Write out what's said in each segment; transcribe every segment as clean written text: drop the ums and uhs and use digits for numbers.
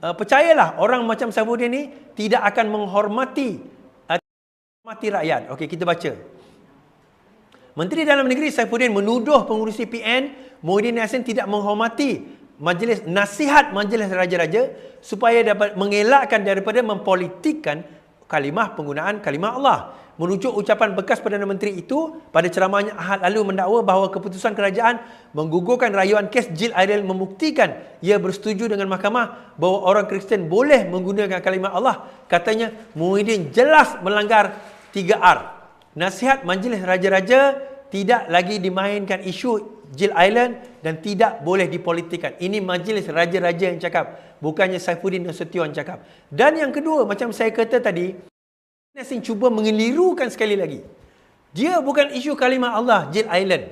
percayalah orang macam Saifuddin ni tidak akan menghormati rakyat. Okey, kita baca. Menteri Dalam Negeri Saifuddin menuduh pengurusi PN Muhyiddin Yassin tidak menghormati nasihat Majlis Raja-Raja supaya dapat mengelakkan daripada mempolitikkan penggunaan kalimah Allah. Merujuk ucapan bekas Perdana Menteri itu pada ceramahnya Ahad lalu mendakwa bahawa keputusan kerajaan menggugurkan rayuan kes Jill Idol membuktikan ia bersetuju dengan mahkamah bahawa orang Kristian boleh menggunakan kalimah Allah. Katanya Muhyiddin jelas melanggar 3R. Nasihat Majlis Raja-Raja tidak lagi dimainkan isu Jill Island dan tidak boleh dipolitikkan. Ini Majlis Raja-Raja yang cakap, bukannya Saifuddin Nasution cakap. Dan yang kedua, macam saya kata tadi, Yassin cuba mengelirukan sekali lagi. Dia bukan isu kalimah Allah, Jill Island.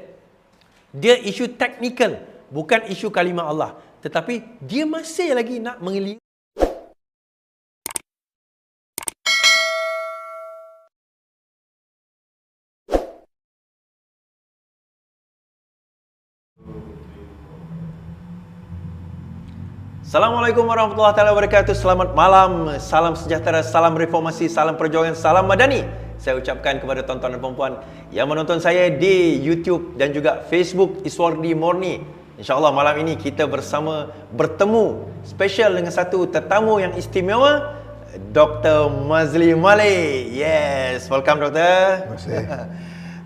Dia isu teknikal, bukan isu kalimah Allah. Tetapi dia masih lagi nak mengeliru. Assalamualaikum warahmatullahi wabarakatuh. Selamat malam, salam sejahtera, salam reformasi, salam perjuangan, salam madani. Saya ucapkan kepada tuan-tuan dan puan-puan yang menonton saya di YouTube dan juga Facebook Iswardi Morni. InsyaAllah malam ini kita bertemu spesial dengan satu tetamu yang istimewa, Dr. Mazli Malik. Yes, welcome Doktor. Terima kasih.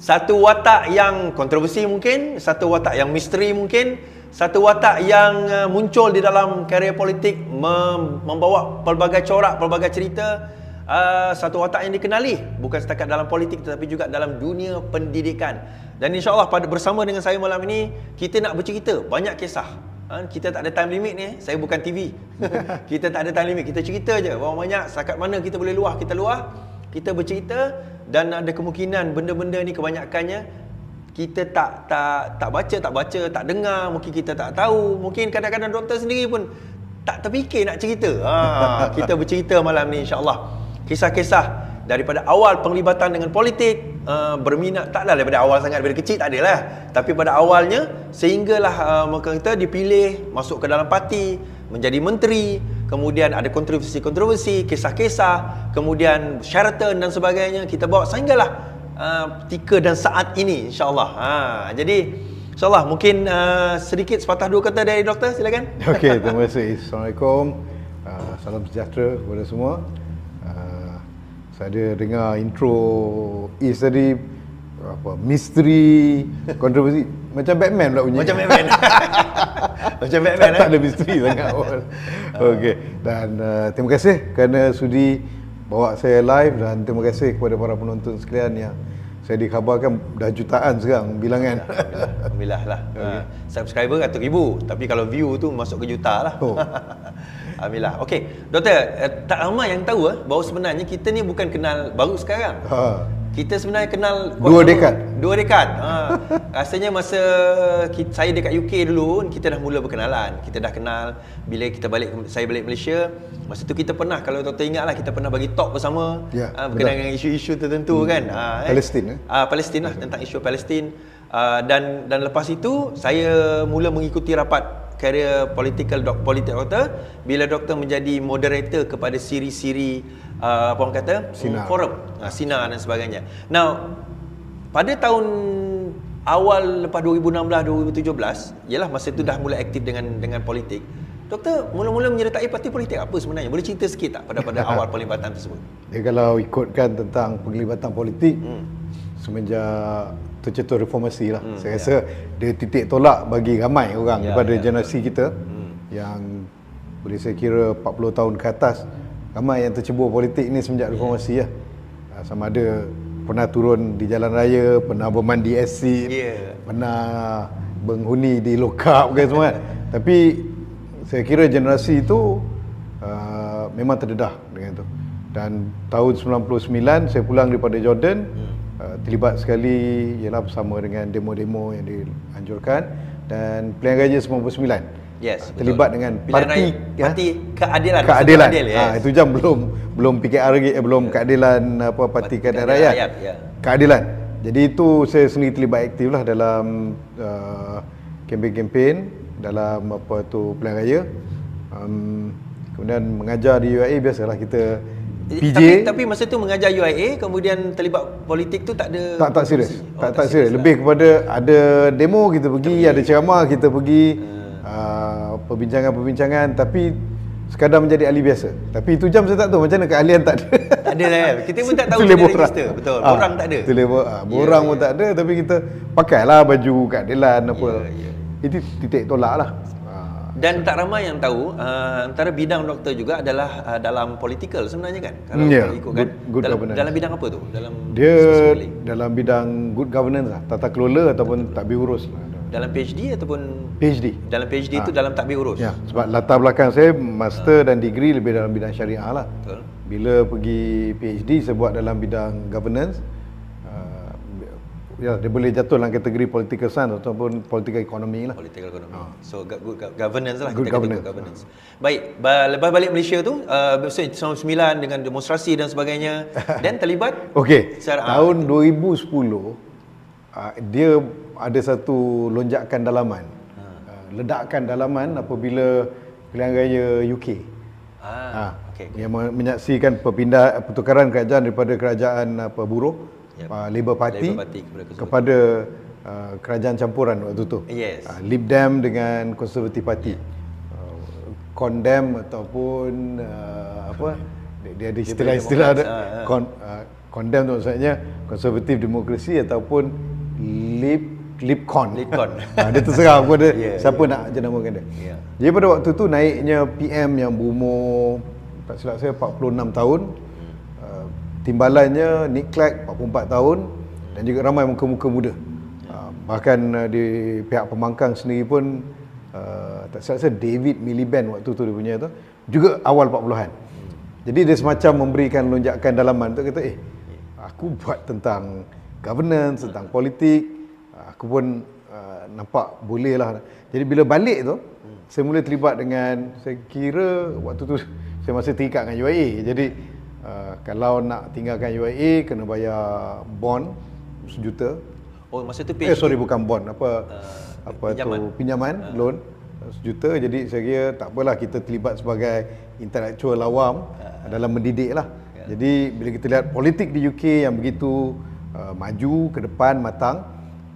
Satu watak yang kontroversi mungkin, satu watak yang misteri mungkin, satu watak yang muncul di dalam karier politik, membawa pelbagai corak, pelbagai cerita. Satu watak yang dikenali bukan setakat dalam politik tetapi juga dalam dunia pendidikan. Dan insyaAllah bersama dengan saya malam ini kita nak bercerita banyak kisah. Kita tak ada time limit ni, saya bukan TV. Kita tak ada time limit, kita cerita je. Berapa banyak, setakat mana kita boleh luah, kita bercerita. Dan ada kemungkinan benda-benda ni kebanyakannya kita tak baca, tak dengar, mungkin kita tak tahu, mungkin kadang-kadang doktor sendiri pun tak terfikir nak cerita. Kita bercerita malam ni insya-Allah. Kisah-kisah daripada awal penglibatan dengan politik, berminat taklah daripada awal sangat, daripada kecil tak adalah. Tapi pada awalnya sehinggalah kita dipilih masuk ke dalam parti, menjadi menteri, kemudian ada kontroversi, kisah-kisah, kemudian Sheraton dan sebagainya kita bawa sehinggalah ketika dan saat ini insyaAllah. Jadi insyaAllah mungkin sedikit sepatah dua kata dari doktor, silakan. Okey, terima kasih. Assalamualaikum. Salam sejahtera kepada semua. Saya ada dengar intro Is tadi misteri, kontroversi, macam Batman pula bunyi. Macam Batman. Macam Batman. Tak ada misteri sangat. Okey, dan terima kasih kerana sudi bawa saya live, dan terima kasih kepada para penonton sekalian yang saya dikhabarkan dah jutaan sekarang bilangan. Alhamdulillah lah. Subscriber ratus ribu, tapi kalau view tu masuk ke juta lah. Alhamdulillah. Okey, doktor, tak ramai yang tahu bahawa sebenarnya kita ni bukan kenal baru sekarang. Kita sebenarnya kenal Dua dekad. Rasanya masa saya dekat UK dulu, kita dah mula berkenalan. Kita dah kenal bila saya balik Malaysia. Masa tu kita pernah, kalau doktor ingat lah, kita pernah bagi talk bersama, berkenaan dengan isu-isu tertentu kan. Palestin. Palestin lah, tentang isu Palestin. Dan lepas itu saya mula mengikuti rapat karier politik doktor bila doktor menjadi moderator kepada siri-siri apa orang kata forum, Sinar dan sebagainya. Now pada tahun awal lepas 2016-2017 ialah masa itu dah mula aktif dengan politik. Doktor mula-mula menyertai parti politik apa sebenarnya? Boleh cerita sikit tak pada awal penglibatan tersebut? Kalau ikutkan tentang penglibatan politik semenjak tercetus reformasi lah, saya rasa dia titik tolak bagi ramai orang daripada generasi kita yang boleh saya kira 40 tahun ke atas. Ramai yang tercebur politik ni semenjak reformasi lah. Sama ada pernah turun di jalan raya, pernah bermandi asid, pernah menghuni di lokap ke semua. Tapi saya kira generasi itu memang terdedah dengan itu. Dan tahun 99 saya pulang daripada Jordan, terlibat sekali ialah bersama dengan demo-demo yang dianjurkan, dan pilihan raya 99. Yes, terlibat dengan parti keadilan. Yes. Itu jam belum PKR lagi, belum keadilan parti keadilan rakyat. Keadilan. Jadi itu saya sendiri terlibat aktif lah dalam kempen-kempen dalam pilihan raya. Kemudian mengajar di UIA, biasalah kita PJ. Tapi masa tu mengajar UIA, kemudian terlibat politik tu tak ada. Tak serius. Tak serius. lah. Lebih kepada ada demo kita pergi, ada ceramah kita pergi, perbincangan-perbincangan, tapi sekadar menjadi ahli biasa. Tapi itu jam saya tak tahu macam mana, keahlian tak ada. Tak ada lah. Kita pun tak tahu Tulis kita borang. register. Betul. Borang tak ada. Tulis borang pun tak ada, tapi kita pakailah baju keadilan apa. Itu titik tolak lah. Dan tak ramai yang tahu antara bidang doktor juga adalah dalam political sebenarnya kan. Kalau ikutkan good governance. dalam bidang apa tu? Dia dalam bidang good governance lah, tata kelola ataupun tadbir urus lah. Dalam PhD ataupun PhD. dalam PhD itu dalam tadbir urus. Ya, sebab latar belakang saya master dan degree lebih dalam bidang syariah lah. Betul. Bila pergi PhD saya buat dalam bidang governance. Ya, dia boleh jatuh dalam kategori political science ataupun political economy lah. Political economy. So good governance lah, Good kita governance. kata good governance. Baik, lepas balik Malaysia tu, tahun 99 dengan demonstrasi dan sebagainya, dan terlibat. Okey. Secara, Tahun 2010 dia ada satu lonjakan dalaman. Ledakan dalaman apabila pilihan raya UK. okey. Yang menyaksikan pertukaran kerajaan daripada kerajaan buruh, Labour Party kepada kerajaan campuran waktu tu. Yes. Lib Dem dengan Conservative Party. Condemn ataupun apa? Dia ada istilah-istilah ada. Condemn tu maksudnya konservatif demokrasi ataupun Libcon. Dia terserah kepada siapa nak jenamakan dia. Jadi pada waktu tu naiknya PM yang berumur, tak silap saya, 46 tahun. Timbalannya Nick Clegg 44 tahun dan juga ramai muka-muka muda. Bahkan di pihak pembangkang sendiri pun tak silap saya David Miliband waktu tu dia punya tu juga awal 40-an. Jadi dia semacam memberikan lonjakan dalaman tu, kata aku buat tentang governance, tentang politik, aku pun nampak boleh lah. Jadi bila balik tu saya mula terlibat dengan, saya kira waktu tu saya masih terikat dengan UIA. Jadi kalau nak tinggalkan UIA kena bayar bond RM1 juta. Oh, masa tu PhD. Bukan bond, pinjaman loan RM1 juta. Jadi saya kira tak apalah, kita terlibat sebagai intellectual awam dalam mendidik lah. Jadi bila kita lihat politik di UK yang begitu maju ke depan, matang,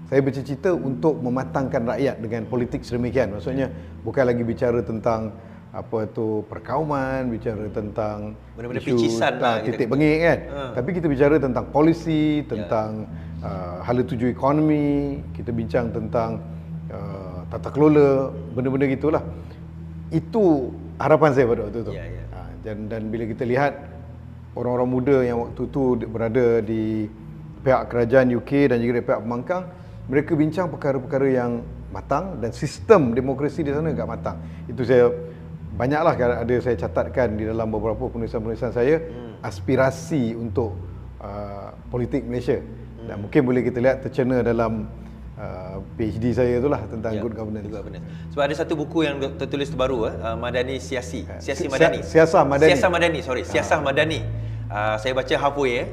saya bercita-cita untuk mematangkan rakyat dengan politik sedemikian. Maksudnya bukan lagi bicara tentang perkauman, bicara tentang benda-benda isu picisan lah, titik bengik kan. Tapi kita bicara tentang polisi, tentang hala tuju ekonomi, kita bincang tentang tata kelola, benda-benda gitulah. Itu harapan saya pada waktu itu. Dan bila kita lihat orang-orang muda yang waktu tu berada di pihak kerajaan UK dan juga di pihak pembangkang, mereka bincang perkara-perkara yang matang dan sistem demokrasi di sana agak matang. Itu saya banyaklah ada saya catatkan di dalam beberapa penulisan-penulisan saya, aspirasi untuk politik Malaysia. Dan mungkin boleh kita lihat tercerna dalam PhD saya itulah tentang good governance. Sebab ada satu buku yang tertulis terbaru, Madani Siasi. Madani. Siasah Madani. Saya baca halfway.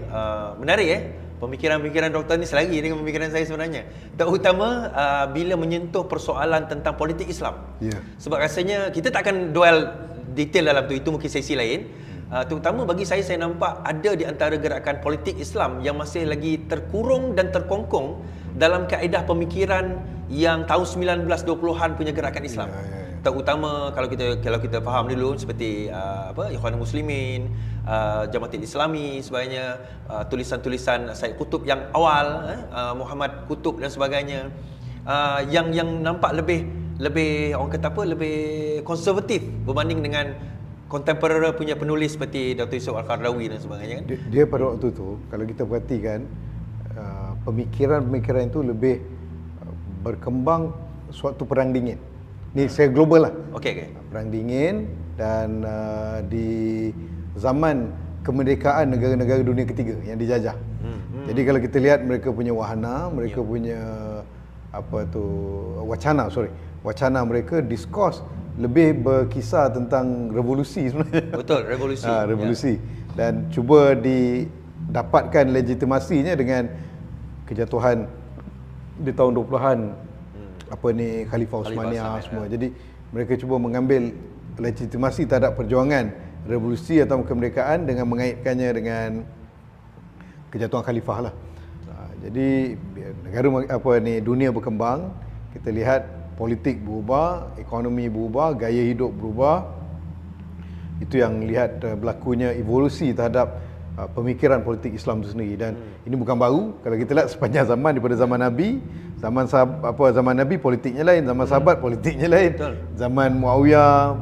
Menarik pemikiran-pemikiran doktor ni selagi dengan pemikiran saya sebenarnya. Terutama bila menyentuh persoalan tentang politik Islam. Sebab rasanya kita tak akan dwell detail dalam tu, itu mungkin sesi lain. Terutama bagi saya nampak ada di antara gerakan politik Islam yang masih lagi terkurung dan terkongkong dalam kaedah pemikiran yang tahun 1920-an punya gerakan Islam. Terutama kalau kita faham dulu seperti Ikhwanul Muslimin, Jamaatul Islami sebagainya, tulisan-tulisan Said Qutb yang awal, Muhammad Qutb dan sebagainya, yang nampak lebih orang kata lebih konservatif berbanding dengan contemporary punya penulis seperti Dr. Yusuf Al-Qaradawi dan sebagainya kan. Dia pada waktu tu kalau kita perhatikan pemikiran-pemikiran itu lebih berkembang suatu perang dingin. Ni saya global lah. Okey. Perang dingin dan di zaman kemerdekaan negara-negara dunia ketiga yang dijajah. Jadi kalau kita lihat mereka punya wahana, mereka punya wacana mereka, diskurs lebih berkisar tentang revolusi sebenarnya. Betul, revolusi. Revolusi. Dan cuba didapatkan legitimasinya dengan kejatuhan di tahun 20-an Khalifah Uthmaniyah semua. Jadi mereka cuba mengambil legitimasi terhadap perjuangan revolusi atau kemerdekaan dengan mengaitkannya dengan kejatuhan khalifah lah. Jadi dunia berkembang, kita lihat politik berubah, ekonomi berubah, gaya hidup berubah. Itu yang lihat berlakunya evolusi terhadap pemikiran politik Islam itu sendiri. Dan ini bukan baru. Kalau kita lihat sepanjang zaman, daripada zaman Nabi, zaman Nabi politiknya lain, zaman sahabat politiknya lain, Betul. zaman Muawiyah,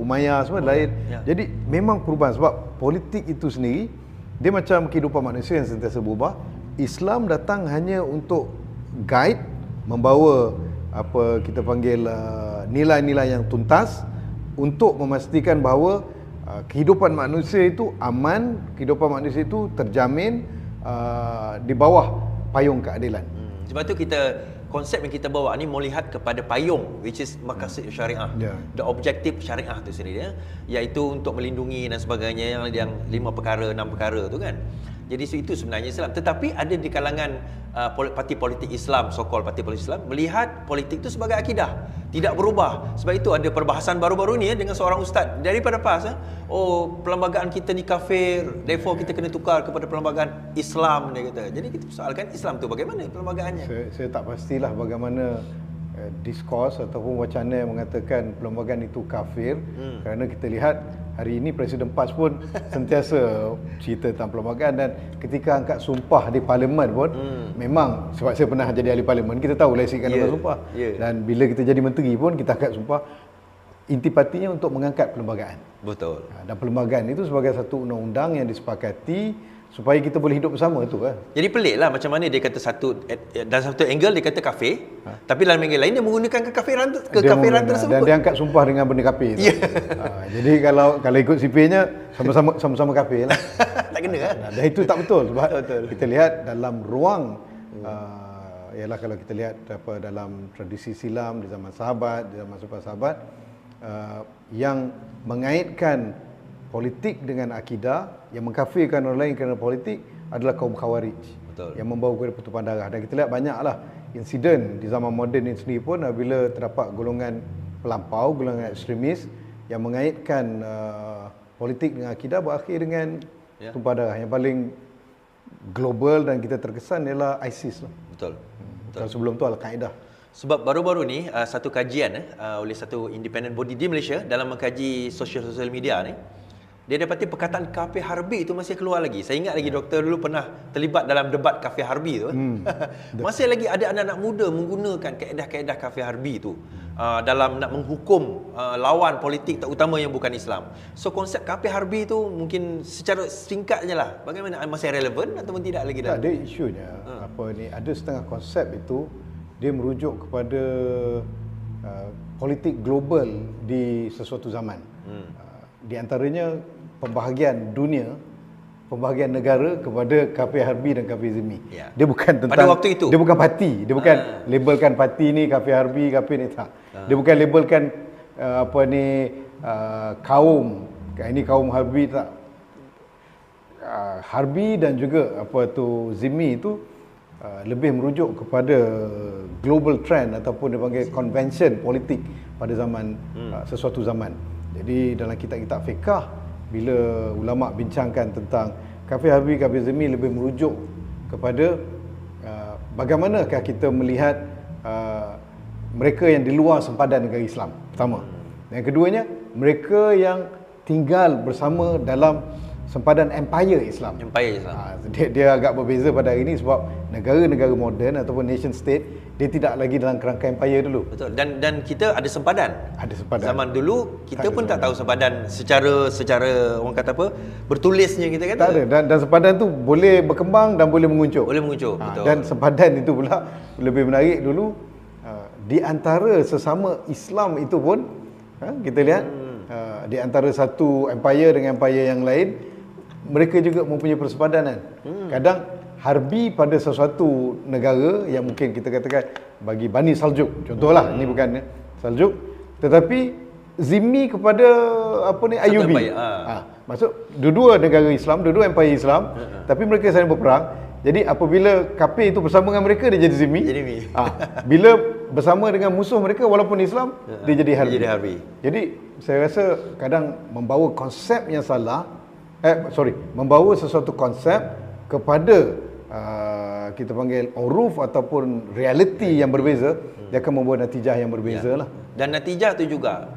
Umayyah semua lain. Ya. Jadi memang perubahan, sebab politik itu sendiri dia macam kehidupan manusia yang sentiasa berubah. Islam datang hanya untuk guide, membawa apa kita panggil nilai-nilai yang tuntas untuk memastikan bahawa kehidupan manusia itu aman, kehidupan manusia itu terjamin di bawah payung keadilan. Sebab tu konsep yang kita bawa ni melihat kepada payung, which is maqasid syariah. The objektif syariah tu sendiri, iaitu untuk melindungi dan sebagainya, yang 5 perkara, 6 perkara tu kan. Jadi itu sebenarnya Islam. Tetapi ada di kalangan parti politik Islam, so-called parti politik Islam, melihat politik itu sebagai akidah, tidak berubah. Sebab itu ada perbahasan baru-baru ni dengan seorang ustaz daripada PAS. Perlembagaan kita ni kafir, therefore kita kena tukar kepada perlembagaan Islam, dia kata. Jadi kita persoalkan Islam tu bagaimana perlembagaannya. Saya tak pastilah bagaimana diskurs ataupun wacana yang mengatakan perlembagaan itu kafir, kerana kita lihat hari ini Presiden PAS pun sentiasa cerita tentang perlembagaan, dan ketika angkat sumpah di parlimen pun memang, sebab saya pernah jadi ahli parlimen, kita tahu lesikan angkat sumpah. Dan bila kita jadi menteri pun kita angkat sumpah, intipatinya untuk mengangkat perlembagaan. Betul. Dan perlembagaan itu sebagai satu undang-undang yang disepakati supaya kita boleh hidup bersama tu kan. Jadi pelik lah macam mana dia kata dalam satu angle dia kata kafir, tapi dalam angle lain dia menggunakan kekafiran tersebut. Dan dia angkat sumpah dengan benda kafir tu. Jadi kalau ikut sipirnya sama-sama kafir lah. Tak kena kan? Dan itu tak betul, sebab kita lihat dalam ruang ialah kalau kita lihat dalam tradisi silam di zaman sahabat, di zaman sahabat, yang mengaitkan politik dengan akidah, yang mengkafirkan orang lain kerana politik adalah kaum Khawarij. Betul. Yang membawa kepada pertumpahan darah. Dan kita lihat banyaklah insiden di zaman moden ini sendiri pun, apabila terdapat golongan pelampau, golongan ekstremis yang mengaitkan politik dengan akidah, berakhir dengan tumpahan darah. Yang paling global dan kita terkesan ialah ISIS. Betul. Kalau sebelum tu Al-Qaeda. Sebab baru-baru ni satu kajian oleh satu independent body di Malaysia dalam mengkaji sosial media ni, dia dapati perkataan kafir harbi itu masih keluar lagi. Saya ingat lagi doktor dulu pernah terlibat dalam debat kafir harbi tu. Masih lagi ada anak-anak muda menggunakan kaedah-kaedah kafir harbi itu dalam nak menghukum lawan politik terutama yang bukan Islam. So konsep kafir harbi itu mungkin secara singkatnya lah, bagaimana, masih relevan ataupun tidak lagi dalam? Tak ada isunya. Ada setengah konsep itu dia merujuk kepada politik global di sesuatu zaman. Di antaranya pembahagian dunia, pembahagian negara kepada kafir harbi dan kafir zimmi. Dia bukan tentang, pada waktu itu dia bukan parti, dia bukan labelkan parti ni kafir harbi, kafir ni, tak. Dia bukan labelkan kaum, ini kaum harbi, tak. Harbi dan juga zimmi itu lebih merujuk kepada global trend ataupun dipanggil convention politik pada zaman sesuatu zaman. Jadi dalam kitab-kitab fiqh, bila ulama bincangkan tentang kafir harbi, kafir zimmi, lebih merujuk kepada bagaimanakah kita melihat mereka yang di luar sempadan negara Islam, pertama. Yang keduanya, mereka yang tinggal bersama dalam sempadan empire Islam. Dia agak berbeza pada hari ini, sebab negara-negara moden ataupun nation state, dia tidak lagi dalam kerangka empire dulu. Betul. Dan kita ada sempadan. Ada sempadan. Zaman dulu kita pun tak tahu sempadan secara orang kata bertulisnya, kita kata. Tak ada. Dan sempadan tu boleh berkembang dan boleh menguncup. Betul. Dan sempadan itu pula lebih menarik dulu, di antara sesama Islam itu pun kita lihat di antara satu empire dengan empire yang lain, mereka juga mempunyai persepadanan. Kadang harbi pada sesuatu negara yang mungkin kita katakan bagi Bani Saljuk, contohlah, ini bukan Saljuk, tetapi zimmi kepada Ayyubi. Maksud dua-dua negara Islam, dua-dua empire Islam, tapi mereka saling berperang. Jadi apabila kafir itu bersama dengan mereka, dia jadi zimmi. Bila bersama dengan musuh mereka walaupun Islam, dia jadi harbi. Dia jadi harbi. Jadi saya rasa kadang membawa konsep yang salah, membawa sesuatu konsep kepada kita panggil uruf ataupun realiti yang berbeza, dia akan membuat natijah yang berbeza lah. Dan natijah tu juga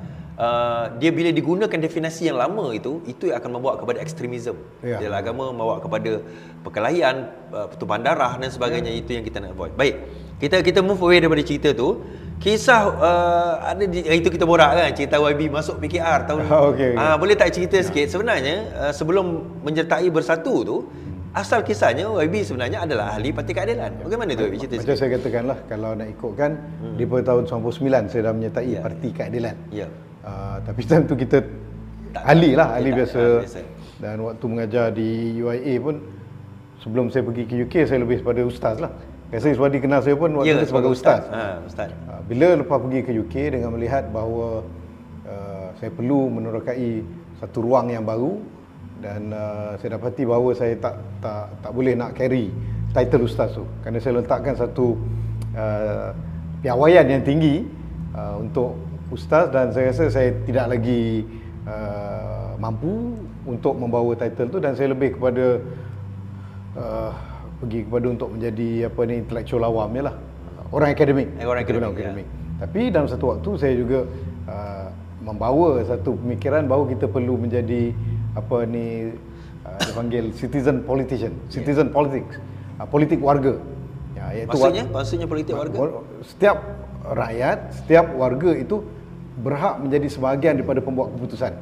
dia bila digunakan definisi yang lama itu yang akan membawa kepada ekstremisme. Dia agama membawa kepada perkelahian, pertumpahan darah dan sebagainya. Itu yang kita nak avoid. Baik, kita move away daripada cerita tu. Kisah ada itu kita borak kan, cerita YB masuk PKR tahun okay. Boleh tak cerita sikit sebenarnya sebelum menyertai Bersatu tu, asal kisahnya YB sebenarnya adalah ahli Parti Keadilan. Bagaimana tu YB cerita sikit? Macam saya katakanlah, kalau nak ikutkan di tahun 99 saya dah menyertai Parti Keadilan. Tapi time tu kita ahli biasa. Dan waktu mengajar di UIA pun, sebelum saya pergi ke UK, saya lebih kepada ustaz lah. Saya sebab dikenal saya pun waktu itu sebagai ustaz. Ustaz. Bila lepas pergi ke UK dengan melihat bahawa saya perlu menerokai satu ruang yang baru, dan saya dapati bahawa saya tak boleh nak carry title ustaz tu, kerana saya letakkan satu piawaian yang tinggi untuk ustaz, dan saya rasa saya tidak lagi mampu untuk membawa title tu, dan saya lebih kepada pergi kepada untuk menjadi intelektual awam lah, orang akademik. Tapi dalam satu waktu saya juga membawa satu pemikiran bahawa kita perlu menjadi dipanggil citizen politician, citizen politics, politik warga. Iaitu maksudnya politik warga. Setiap rakyat, setiap warga itu berhak menjadi sebahagian daripada pembuat keputusan.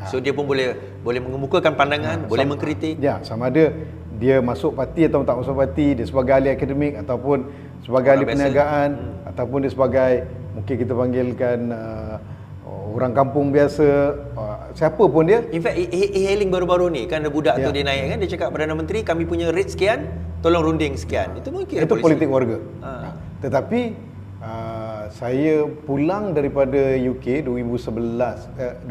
So dia pun boleh mengemukakan pandangan, boleh mengkritik. Sama ada dia masuk parti atau tak masuk parti, dia sebagai ahli akademik ataupun sebagai ahli perniagaan, ataupun dia sebagai, mungkin kita panggilkan orang kampung biasa, siapa pun dia. In fact, e-hailing baru-baru ni kan ada budak tu dia naik kan, dia cakap Perdana Menteri, kami punya rate sekian, tolong runding sekian. Itu mungkin itu politik warga. Tetapi saya pulang daripada UK 2011,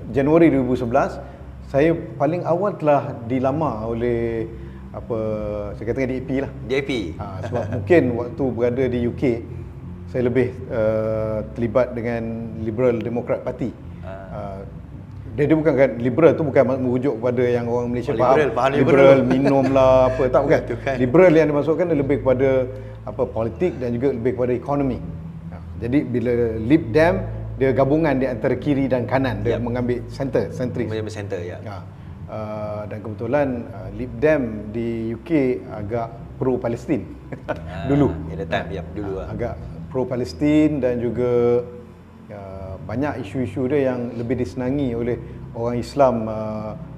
Januari 2011, saya paling awal telah dilamar oleh saya katakan DAP lah. DAP. Sebab mungkin waktu berada di UK saya lebih terlibat dengan Liberal Democrat Party. Dia bukan kan, liberal tu bukan merujuk kepada yang orang Malaysia faham liberal minum lah apa, tak bukan. Liberal yang dimasukkan dia lebih kepada politik dan juga lebih kepada ekonomi. Jadi bila Lib Dem, dia gabungan di antara kiri dan kanan, dia mengambil sentris. Mengambil center dan kebetulan Lib Dem di UK agak pro Palestin dulu. Dulu agak pro Palestin, dan juga banyak isu-isu dia yang lebih disenangi oleh orang Islam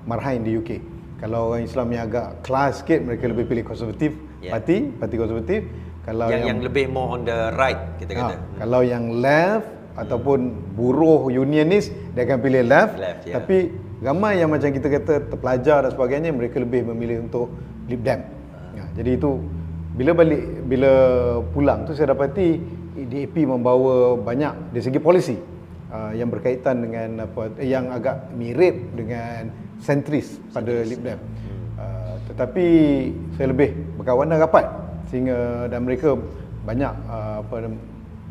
marhain di UK. Kalau orang Islam yang agak kelas sikit, mereka lebih pilih konservatif, parti konservatif. Kalau yang lebih more on the right, kita kata. Kalau yang left ataupun buruh unionis, dia akan pilih left. Tapi ramai yang macam kita kata terpelajar dan sebagainya, mereka lebih memilih untuk Lib Dem. Jadi itu bila pulang tu saya dapati DAP membawa banyak dari segi polisi yang berkaitan dengan yang agak mirip dengan sentris pada Lib Dem. Tetapi saya lebih berkawan dan rapat, sehingga dan mereka banyak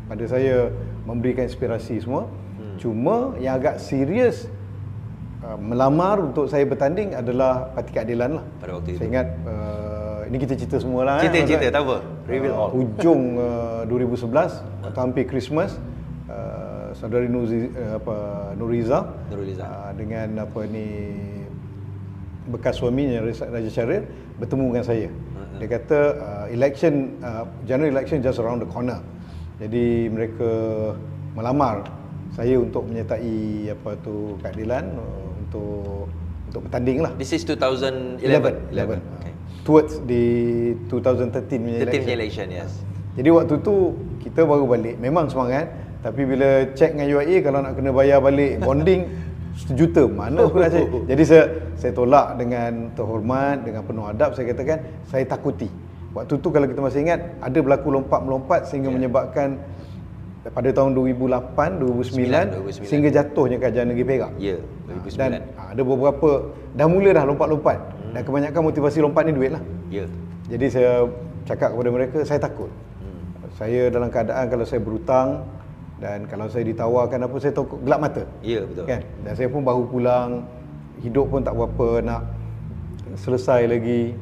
pada saya memberikan inspirasi semua. Cuma yang agak serius melamar untuk saya bertanding adalah Parti Keadilan lah. Pada waktu itu saya ingat ini kita cerita semua lah. Cerita tak apa. Reveal all. Hujung 2011, waktu hampir Christmas, saudari Nuriza dengan bekas suaminya Raja Syaril bertemu dengan saya. Dia kata general election just around the corner. Jadi mereka melamar saya untuk menyertai keadilan untuk bertanding lah. This is 2011. Okay. Towards di 2013 election, yes. Jadi waktu tu kita baru balik, memang semangat, tapi bila check dengan UIA, kalau nak kena bayar balik bonding $1 juta, mana aku nak cari. Jadi saya tolak dengan terhormat, dengan penuh adab. Saya katakan saya takuti. Waktu tu kalau kita masih ingat, ada berlaku lompat-melompat sehingga menyebabkan pada tahun 2008, 2009 sehingga jatuhnya kerajaan negeri Perak. Ya, 2009. Dan ada beberapa dah mula dah lompat-lompat. Dan kebanyakan motivasi lompat ni duit lah. Ya. Jadi saya cakap kepada mereka, saya takut. Saya dalam keadaan kalau saya berhutang dan kalau saya ditawarkan apa, saya tahu gelap mata. Ya, betul. Kan? Dan saya pun baru pulang, hidup pun tak berapa nak selesai lagi.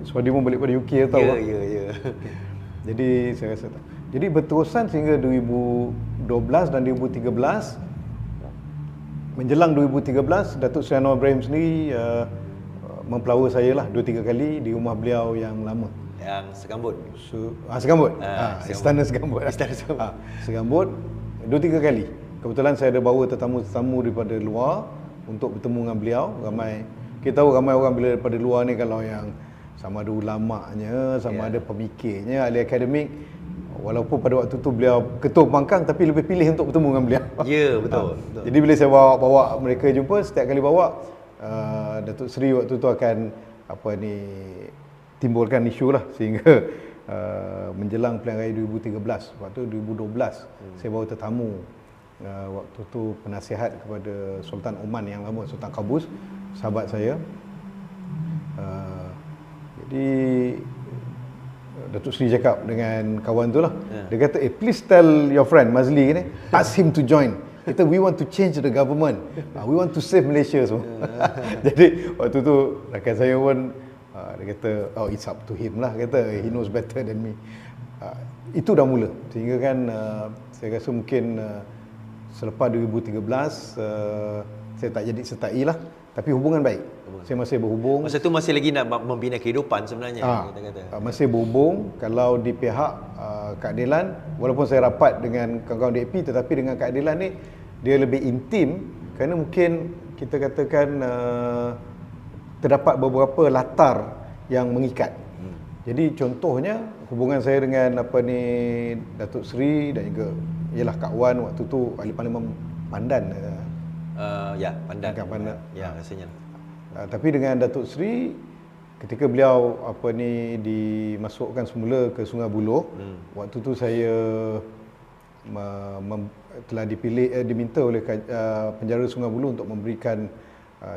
Sebab dia pun balik pada UK, tahu tak? Ya. Jadi saya rasa tak. Jadi berterusan sehingga 2012 dan 2013. Menjelang 2013, Datuk Seri Anwar Ibrahim sendiri mempelawa saya lah 2-3 kali di rumah beliau yang lama. Yang Segambut. Segambut. Segambut. Istana Segambut. Istana Segambut. Segambut 2-3 kali. Kebetulan saya ada bawa tetamu-tetamu daripada luar untuk bertemu dengan beliau. Kita tahu ramai orang bila daripada luar ni, kalau yang sama ada ulamanya, sama ada pemikirnya, ahli akademik, walaupun pada waktu tu beliau ketua pembangkang, tapi lebih pilih untuk bertemu dengan beliau. Ya, betul. Jadi bila saya bawa mereka jumpa, setiap kali bawa Datuk Seri waktu tu akan timbulkan isu lah, sehingga menjelang pilihan raya 2013, waktu 2012 saya bawa tetamu, waktu tu penasihat kepada Sultan Oman yang lama, Sultan Qaboos, sahabat saya. Jadi Datuk Seri cakap dengan kawan tu lah, dia kata, please tell your friend Mazli ni, ask him to join. Kita, we want to change the government, we want to save Malaysia semua. Jadi waktu tu rakan saya pun dia kata, oh, it's up to him lah, kata he knows better than me. Itu dah mula, sehingga kan saya rasa mungkin selepas 2013 saya tak jadi sertai lah, tapi hubungan baik. Saya masih berhubung. Masa tu masih lagi nak membina kehidupan sebenarnya, kita kata. Masih berhubung. Kalau di pihak keadilan, walaupun saya rapat dengan kawan-kawan DAP, tetapi dengan keadilan ni dia lebih intim, kerana mungkin kita katakan terdapat beberapa latar yang mengikat. Jadi contohnya hubungan saya dengan Datuk Seri dan juga ialah Kak Wan waktu tu ahli parlimen Pandan. Pandan. Ya, rasanya. Tapi dengan Datuk Seri, ketika beliau dimasukkan semula ke Sungai Buloh, waktu tu saya telah diminta oleh penjara Sungai Buloh untuk memberikan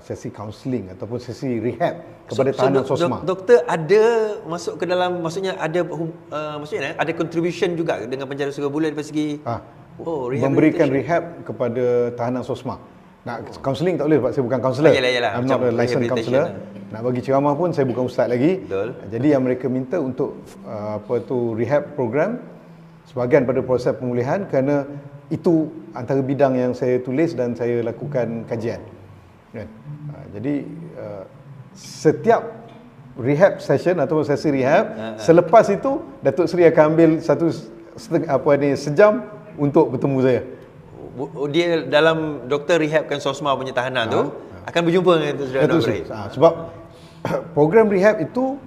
sesi kaunseling ataupun sesi rehab kepada tahanan SOSMA. Doktor ada masuk ke dalam, maksudnya ada ada contribution juga dengan penjara Sungai Buloh dari segi memberikan rehab kepada tahanan SOSMA. Kaunseling tak boleh sebab saya bukan kaunselor. I'm not a licensed counselor. Nak bagi ceramah pun saya bukan ustaz lagi. Betul. Jadi yang mereka minta untuk rehab program sebahagian pada proses pemulihan, kerana itu antara bidang yang saya tulis dan saya lakukan kajian. Kan? Jadi setiap rehab session atau sesi rehab, selepas itu Datuk Seri akan ambil sejam untuk bertemu saya. Dia dalam doktor rehabkan SOSMA punya tahanan tu akan berjumpa dengan Datuk Seri. Sebab program rehab itu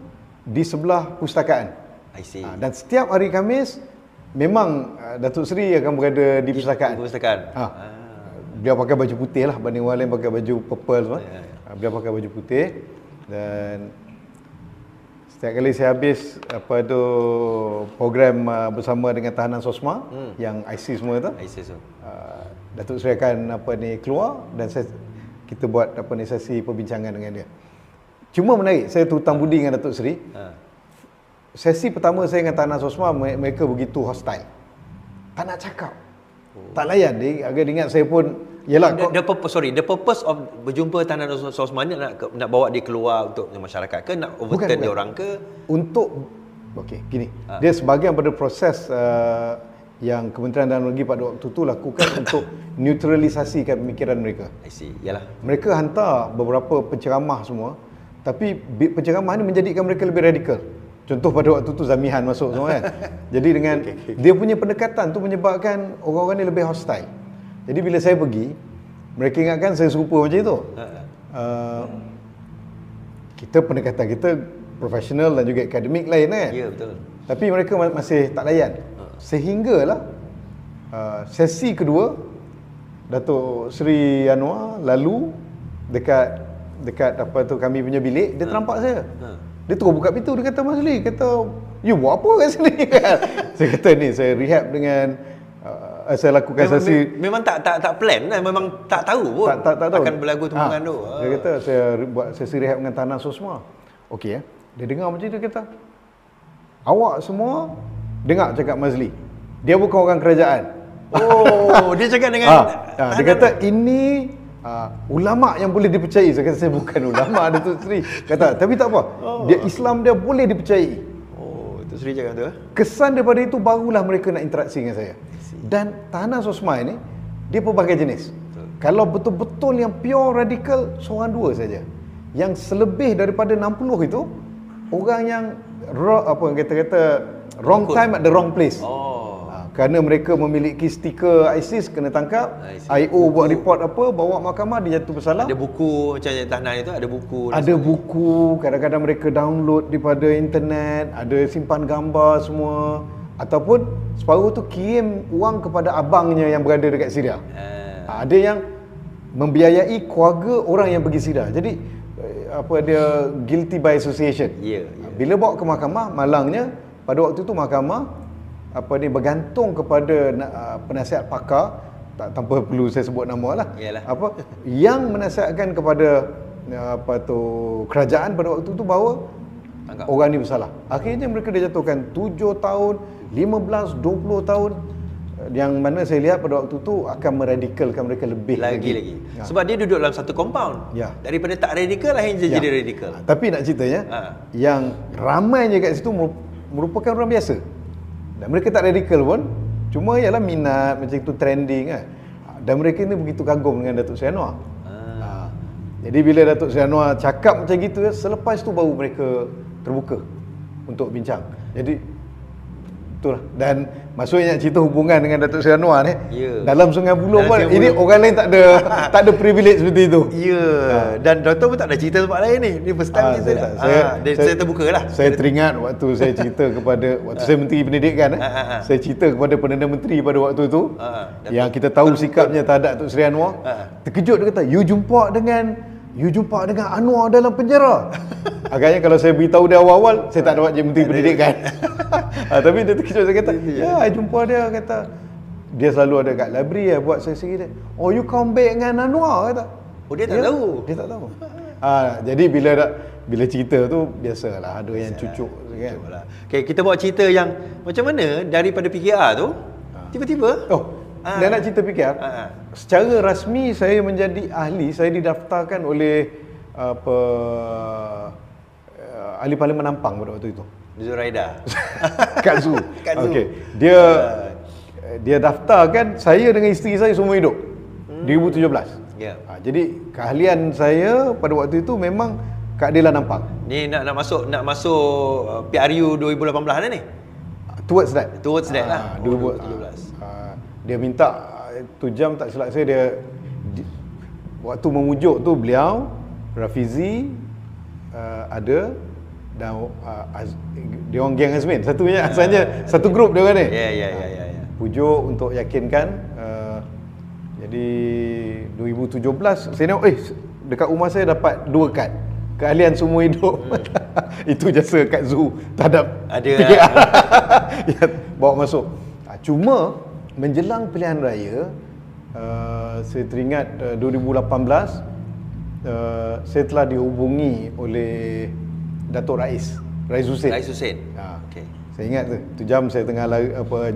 di sebelah pustakaan. I see. Dan setiap hari Khamis memang Datuk Seri akan berada di pustakaan. Beliau pakai baju putih lah, banding orang lain pakai baju purple semua. Beliau pakai baju putih, dan setiap kali saya habis program bersama dengan tahanan SOSMA yang IC semua tu, Datuk Seri akan keluar dan kita buat sesi perbincangan dengan dia. Cuma menarik, saya terhutang budi dengan Datuk Seri. Sesi pertama saya dengan tahanan SOSMA, mereka begitu hostile, tak nak cakap, tak layan. Dia agak ingat saya pun the purpose of berjumpa tahanan SOSMA ni nak bawa dia keluar untuk masyarakat ke, nak overturn dia orang ke? Untuk gini, dia sebahagian pada proses yang Kementerian Dalam Negeri pada waktu tu lakukan untuk neutralisasikan pemikiran mereka. I see. Yalah. Mereka hantar beberapa penceramah semua, tapi penceramah ni menjadikan mereka lebih radikal. Contoh pada waktu tu Zamihan masuk semua kan. Jadi dengan dia punya pendekatan tu menyebabkan orang-orang ni lebih hostile. Jadi bila saya pergi, mereka ingatkan saya serupa macam itu. Kita pendekatan kita profesional dan juga akademik lain kan. Ya, betul. Tapi mereka masih tak layan. Sehinggalah sesi kedua, Datuk Seri Anwar lalu dekat kami punya bilik, dia ternampak saya. Dia terus buka pintu, dia kata, Mazli, kata, you buat apa kat sini kan? Saya kata, ni saya rehab dengan saya lakukan sesi. Memang tak plan lah, memang tak tahu pun tak tahu akan berlagu hubungan tu. Dia kata saya buat sesi rehab dengan tahanan SOSMA. Okey, dia dengar macam tu, dia kata, awak semua dengar cakap Mazli. Dia bukan orang kerajaan. Oh, dia cakap dengan dia kata ini ulama yang boleh dipercayai. Saya kata saya bukan ulama, Datuk Seri. Kata tapi tak apa. Dia Islam dia boleh dipercayai. Oh, Datuk Seri cakap tu. Kesan daripada itu barulah mereka nak interaksi dengan saya. Dan tahanan Sosma ini dia pelbagai jenis. Kalau betul-betul yang pure radikal, seorang dua saja. Yang selebih daripada 60 itu orang yang kata-kata wrong time at the wrong place. Kerana mereka memiliki stiker ISIS kena tangkap, IO buat report apa, bawa mahkamah, dia jatuh bersalah. Ada buku macam tahanan itu, ada buku. Ada buku, kadang-kadang mereka download daripada internet, ada simpan gambar semua. Ataupun separuh tu kirim wang kepada abangnya yang berada dekat Syria. Ada yang membiayai keluarga orang yang pergi Syria. Jadi dia guilty by association. Bila bawa ke mahkamah, malangnya pada waktu tu mahkamah bergantung kepada penasihat pakar, tanpa perlu saya sebut nama lah. Yang menasihatkan kepada kerajaan pada waktu tu bahawa orang ni bersalah. Akhirnya mereka dijatuhkan 7 tahun, 15, 20 tahun, yang mana saya lihat pada waktu tu akan meradikalkan mereka lebih lagi. Sebab dia duduk dalam satu compound. Daripada tak radikal akhirnya jadi radikal. Tapi nak ceritanya, yang ramainya kat situ merupakan orang biasa. Dan mereka tak radikal pun, cuma ialah minat macam itu, trending kan. Dan mereka ni begitu kagum dengan Datuk Seri Anwar. Jadi bila Datuk Seri Anwar cakap macam gitu, selepas tu baru mereka terbuka untuk bincang. Jadi itulah. Dan maksudnya nak cerita hubungan dengan Datuk Seri Anwar ni, dalam Sungai Buloh pun ini orang lain tak ada privilege seperti itu. Dan Doktor pun tak ada cerita tempat lain ni. Ni first time kita saya terbuka lah. Saya teringat waktu saya cerita kepada waktu saya Menteri Pendidikan, saya cerita kepada Perdana Menteri pada waktu tu, yang kita tahu sikapnya terhadap Datuk Seri Anwar. Terkejut, dia kata, you jumpa dengan Anwar dalam penjara. Agaknya kalau saya beritahu dia awal-awal, saya tak dapat jadi Menteri Pendidikan. Tapi dia terkejut, saya kata, saya jumpa dia, kata dia selalu ada kat library buat sesi dia. Oh, you come back dengan Anwar, kata. Oh, dia tak tahu. Dia tak tahu. Jadi bila cerita tu biasalah ada yang cucuk kan. Okay, kita bawa cerita yang macam mana daripada PKR tu tiba-tiba dan nak cerita PKR, secara rasmi saya menjadi ahli, saya didaftarkan oleh ahli Parlimen Nampang pada waktu itu. Zuraida. Kak Zu. Okey. Dia daftarkan saya dengan isteri saya semua hidup. 2017. Jadi keahlian saya pada waktu itu memang keadilan Nampang. Ni nak masuk PRU 2018 dah ni. Towards that lah. 2017. Dia minta tu jam tak silap saya, waktu memujuk tu beliau, Rafizi ada, dan dia orang geng Azmin satunya, asalnya satu grup dia orang ni. Pujuk untuk yakinkan. Jadi 2017 saya tengok dekat rumah saya dapat 2 kad keahlian semua hidup. Itu jasa Kak Zu terhadap ada bawa masuk. Cuma menjelang pilihan raya, saya teringat 2018 saya telah dihubungi oleh Datuk Rais Hussein. Okay. Saya ingat tu jam saya tengah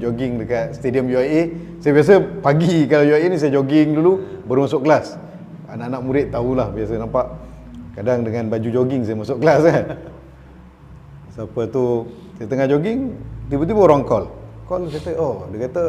jogging dekat stadium UIA. Saya biasa pagi kalau UIA ni saya jogging dulu baru masuk kelas. Anak-anak murid tahulah, biasa nampak kadang dengan baju jogging saya masuk kelas kan. Siapa tu, saya tengah jogging, tiba-tiba orang call. Dia kata,